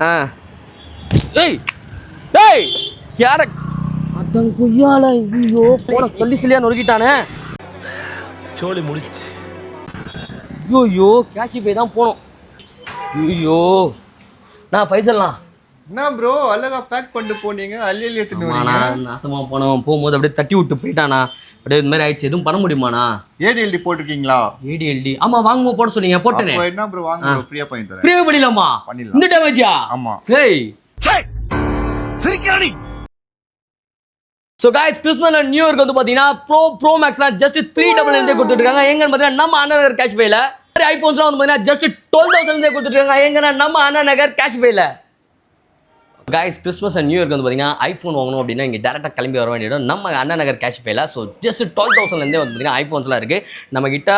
ஆ ஏய் ஏய் யார அதான் குய்யால ஐயோ போன சொல்லியா நொறுக்கிட்டானே. சோலி முடிச்சு. ஐயோ கேஷிஃபை தான் போனோம். ஐயோ நான் பைசல்லாம் என்ன ப்ரோ அழகா பேக் பண்ணிட்டு போனீங்க அள்ளி எடுத்துட்டு நாசமா போனோம். போகும்போது அப்படியே தட்டி விட்டு போயிட்டானா. அப்படியே இந்த மாதிரி ஆயிடுச்சு. எதுவும் பண்ண முடியுமாண்ணா? ஏடிஎல்டி போட்டிருக்கீங்களா? ஏடிஎல்டி ஆமா வாங்கும்போது போட சொன்னீங்க போட்டேனே. என்ன ப்ரோ வாங்க ப்ரோ ஃப்ரீயா பண்ணி தரேன். ஃப்ரீயா பண்ணிடலாமா? இந்த டேமேஜா? ஆமா. ஏய் சிரிக்காடி. So guys Christmas and new இயர்க்கு வந்து பாத்தீங்கன்னா ப்ரோ மேக்ஸ்லாம் ஜஸ்ட் 3,000 இருந்தே கொடுத்துட்டு இருக்காங்க. எங்கன்னு பாத்தீங்கன்னா நம்ம அண்ணா நகர் கேஷ்பேல. ஐபோன்ஸ்லாம் வந்து பாத்தீங்கன்னா ஜஸ்ட் 12,000 இருந்தே கொடுத்துட்டு இருக்காங்க. எங்கன்னா நம்ம Anna Nagar கேஷ்பேல. Guys Christmas and new இயர்க்கு வந்து பாத்தீங்கன்னா ஐபோன் வாங்கணும் அப்படின்னா இங்கே டேரெக்டாக கிளம்பி வர வேண்டிய இடம் நம்ம அண்ணா நகர் கேஷ்பேல. ஸோ ஜஸ்ட் 12,000லேருந்தே வந்து பார்த்தீங்கன்னா ஐஃபோன்ஸ்லாம் இருக்குது. நம்ம கிட்ட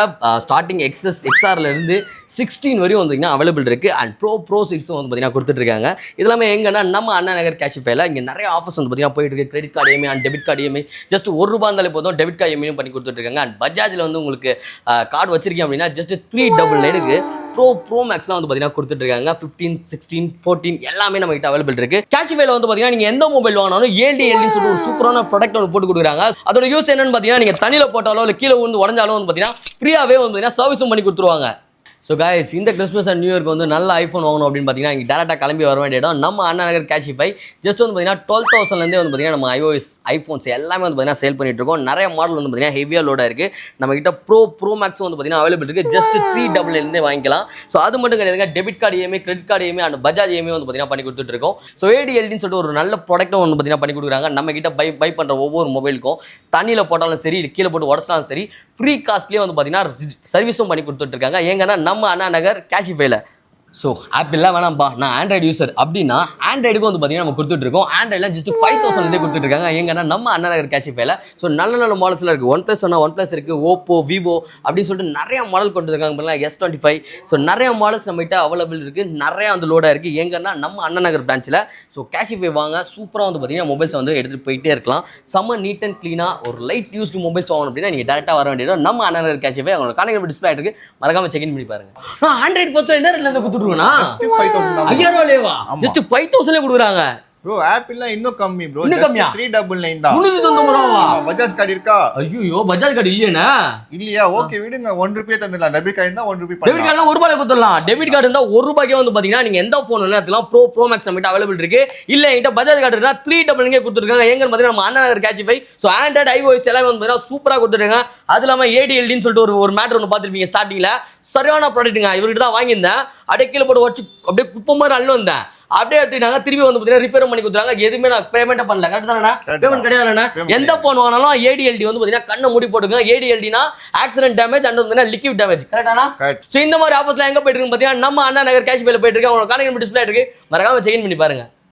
ஸ்டார்டிங் XRலேருந்து 16 வரையும் வந்து பார்த்தீங்கன்னா அவைலபிள் இருக்குது. அண்ட் ப்ரோ 6 வந்து பார்த்தீங்கன்னா கொடுத்துட்ருக்காங்க. இதெல்லாமே எங்கன்னா நம்ம அண்ணா நகர் கேஷ்பேல. இங்கே நிறைய ஆஃபர்ஸ் வந்து பார்த்தீங்கன்னா போயிட்டு இருக்கு. Credit card EMI and debit card EMI just ₹1 இருந்தாலே போதும் டெபிட் கார்டு EMI பண்ணி கொடுத்துட்ருக்காங்க. அண்ட் பஜாஜில் வந்து உங்களுக்கு கார்டு வச்சிருக்கீங்க அப்படின்னா ஜஸ்ட் 399க்கு ப்ரோ மேக்ஸ்லாம் வந்து பார்த்தீங்கன்னா கொடுத்துட்ருக்காங்க. 15, 16, 14 எல்லாமே நம்ம கிட்ட அவைலபிள் இருக்குது. கேஷ்பேல வந்து பார்த்தீங்கன்னா நீங்கள் எந்த மொபைல் வாங்கினாலும் ஏல்டின்னு சொல்லிட்டு ஒரு சூப்பரான ப்ராடக்ட் ஒன்று போட்டு கொடுக்குறாங்க. அதோட யூஸ் என்னன்னு பார்த்தீங்கன்னா நீங்கள் தண்ணியில் போட்டாலோ இல்லை கீழே விழுந்து உடஞ்சாலும் வந்து பார்த்தீங்கன்னா ஃப்ரீயாகவே வந்து பார்த்தீங்கன்னா சர்வீஸும் பண்ணி கொடுத்துருவாங்க. ஸோ गाइस இந்த கிறிஸ்மஸ் அண்ட் நியூ இயர்க்கு வந்து நல்ல ஐஃபோன் வாங்கணும் அப்படின்னு பார்த்தீங்கன்னா இங்கே டேரெக்டாக கிளம்பி வர வேண்டிய இடம் நம்ம அண்ணா நகர் கேஷ்பை. ஜஸ்ட் வந்து பார்த்தீங்கன்னா 12,000லேருந்தே வந்து பார்த்தீங்கன்னா நம்ம ஐஃபோன்ஸ் எல்லாமே வந்து பார்த்தீங்கன்னா சேல் பண்ணிட்டு இருக்கோம். நிறைய மாடல் வந்து பார்த்தீங்கன்னா ஹெவியாக லோடாக இருக்குது. நம்ம கிட்ட ப்ரோ மேக்ஸ் வந்து பார்த்தீங்கன்னா அவைலபிள் இருக்குது. ஜஸ்ட் 3,000லேருந்தே வாங்கிக்கலாம். ஸோ அது மட்டும் கிடையாதுங்க. Debit card EMI credit card EMI and Bajaj EMI வந்து பார்த்தீங்கன்னா பண்ணி கொடுத்துட்டு இருக்கோம். ஸோ ஏடிஎல்டின்னு சொல்லிட்டு ஒரு நல்ல ப்ராடக்ட்டும் வந்து பார்த்தீங்கன்னா பண்ணி கொடுக்குறாங்க. நம்ம கிட்ட பை பண்ணுற ஒவ்வொரு மொபைலுக்கும் தண்ணியில் போட்டாலும் சரி கீழே போட்டு உடச்சினாலும் சரி ஃப்ரீ காஸ்ட்லேயே வந்து பார்த்தீங்கன்னா சர்வீஸும் பண்ணி கொடுத்துட்டு இருக்காங்க. ஏங்கன்னா நம்ம அண்ணா நகர் கேஷ்பேல. ஸோ ஆப்பிள்லாம் வேணாம்ப்பா நான் ஆண்ட்ராய்டு யூசர் அப்படின்னா ஆண்ட்ராய்டுக்கும் வந்து பார்த்தீங்கன்னா நம்ம கொடுத்துட்ருக்கோம். ஆண்ட்ராய்டில் ஜஸ்ட் 5,000லேருந்தே கொடுத்துட்ருக்காங்க. எங்கன்னா நம்ம அண்ணா நகர் கேஷ்பேல. ஸோ நல்ல மாடல்ஸ்லாம் இருக்குது. OnePlus இருக்குது, ஓப்போ, விவோ அப்படின்னு சொல்லிட்டு நிறைய மாடல் கொண்டு இருக்காங்க. பார்த்தீங்கன்னா S25. ஸோ நிறைய மாடல்ஸ் நம்மகிட்ட அவைலபிள் இருக்குது. நிறையா வந்து லோடாக இருக்குது. எங்கன்னா நம்ம அண்ணா நகர் பிரான்ச்சில். ஸோ கேஷ்பே வாங்க சூப்பராக வந்து பார்த்தீங்கன்னா மொபைல்ஸ் வந்து எடுத்துகிட்டு போயிட்டே இருக்கலாம். செம்ம நீட் அண்ட் க்ளீனாக ஒரு லைட் யூஸ்டு மொபைல்ஸ் வாங்கணும் அப்படின்னா நீங்கள் டேரெக்டாக வர வேண்டியது நம்ம அண்ணா நகர் கேஷ்பே. அவங்களோட கான்டாக்ட் டிஸ்பிளே ஆகிட்டு மறக்காம செக் இன் பண்ணி பாருங்க. ஆண்ட்ராய்டு ஃபோன்ஸ் என்ன ரேட்ல கொடுத்துட்டு just 5,000 just 5,000 கொடுக்குறாங்க. ப்ரோ ஆப்பிள்லாம் இன்னும் கம்மி ப்ரோ. இன்னும் கம்மியா? 399 தான். 399 ரூபாவா? பஜாஜ் கார்டு இருக்கா? ஐயோ பஜாஜ் கார்டு இல்லையா? இல்லையா? ஓகே விடுங்க. ₹1 தந்துடலாம். டெபிட் கார்டு இருந்தா ₹1 பண்ணலாம். டெபிட் கார்டுலாம் ₹1 கொடுத்துடலாம். டெபிட் கார்டு இருந்தா ₹1 வந்து பாத்தீங்கன்னா நீங்க எந்த போன் வேணா எடுத்துலாம். ப்ரோ மேக்ஸ் நம்மகிட்ட அவைலபிள் இருக்கு. இல்ல என்கிட்ட பஜாஜ் கார்டு இருந்தா 399 கொடுத்துருக்காங்க. எங்கன்னு பாத்தீங்கன்னா நம்ம Anna Nagar கேஷ்பை. So Android iOS எல்லாமே வந்து பாத்தீங்கன்னா சூப்பரா கொடுத்துருக்காங்க. அது இல்லாம ஏடிஎல்டின்னு சொல்லிட்டு ஒரு மேட்டர் ஒன்று பார்த்துருப்பீங்க ஸ்டார்டிங்ல. சரியான ப்ராடக்ட்டுங்க. இவர்கிட்ட தான் வாங்கியிருந்தேன். அப்படியே கீழே போட்டு வச்சு அப்படியே குப்பை மாதிரி அள்ளு வந்தேன். அப்படியே எடுத்துட்டாங்க. திருப்பி வந்து பார்த்தீங்கன்னா ரிப்பேர் பண்ணி கொடுத்தாங்க. எதுவுமே நான் பேமெண்ட்டே பண்ணல. கரெக்ட் தானே? பேமெண்ட் கிடையாதுண்ணா. எந்த போன் வாங்கினாலும் ஏடிஎல்டி வந்து பார்த்தீங்கன்னா கண்ணை மூடி போட்டுங்க. ஏடிஎல்டினா ஆக்சிடென்ட் டேமேஜ் அண்ட் வந்து லிக்விட் டேமேஜ். கரெக்டானா? ஸோ இந்த மாதிரி ஆஃபர்ஸ்லாம் எங்கே போயிட்டு இருக்கு பார்த்தீங்கன்னா நம்ம அண்ணா நகர் கேஷ்பேல போயிட்டு இருக்கு. அவங்களோட கான்டாக்ட் டிஸ்பிளே இருக்கு. மறக்காம செக் இன் பண்ணி பாருங்க.